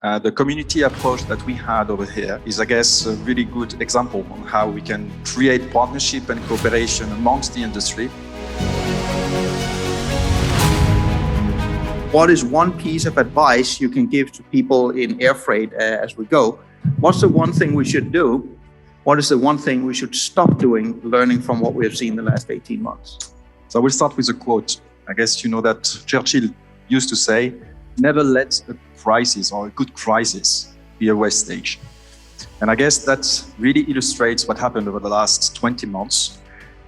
The community approach that we had over here is, I guess, a really good example on how we can create partnership and cooperation amongst the industry. What is one piece of advice you can give to people in air freight as we go? What's the one thing we should do? What is the one thing we should stop doing, learning from what we have seen the last 18 months? So I will start with a quote. I guess you know that Churchill used to say, never let a crisis or a good crisis be a wastage. And I guess that really illustrates what happened over the last 20 months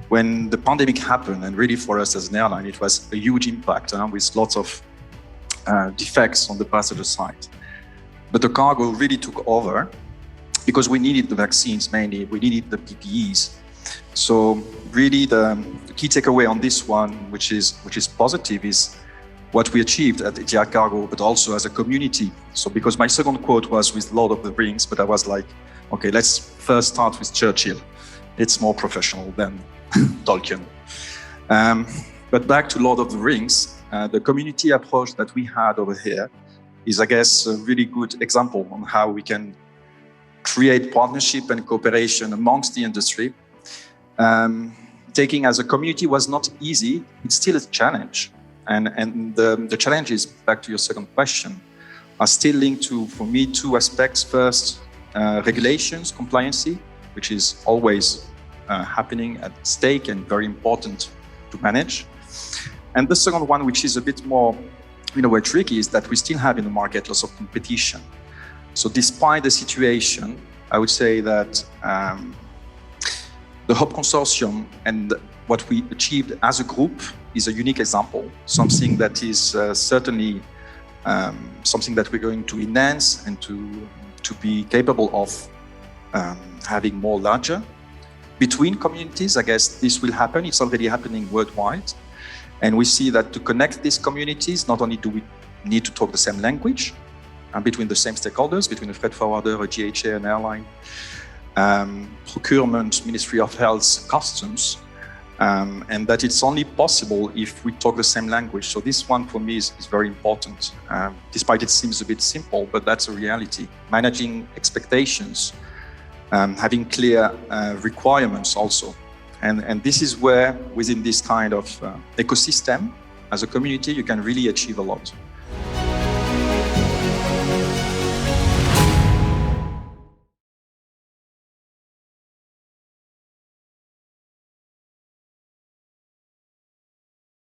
when the pandemic happened. And really for us as an airline, it was a huge impact with lots of defects on the passenger side. But the cargo really took over because we needed the vaccines mainly, we needed the PPEs. So really the key takeaway on this one, which is positive, is what we achieved at Etihad Cargo, but also as a community. So because my second quote was with Lord of the Rings, but I was like, okay, let's first start with Churchill. It's more professional than Tolkien. But back to Lord of the Rings, the community approach that we had over here is, I guess, a really good example on how we can create partnership and cooperation amongst the industry. Taking as a community was not easy. It's still a challenge. And the challenges, back to your second question, are still linked to, for me, two aspects. First, regulations, compliancy, which is always happening at stake and very important to manage. And the second one, which is a bit more, in a way, tricky, is that we still have in the market lots of competition. So despite the situation, I would say that the Hub Consortium and what we achieved as a group is a unique example, something that is certainly something that we're going to enhance and to be capable of having more larger. Between communities, I guess this will happen. It's already happening worldwide. And we see that to connect these communities, not only do we need to talk the same language between the same stakeholders, between a freight forwarder, a GHA, an airline, procurement, Ministry of Health, customs, and that it's only possible if we talk the same language. So this one for me is very important, despite it seems a bit simple, but that's a reality. Managing expectations, having clear requirements also. And this is where, within this kind of ecosystem, as a community, you can really achieve a lot.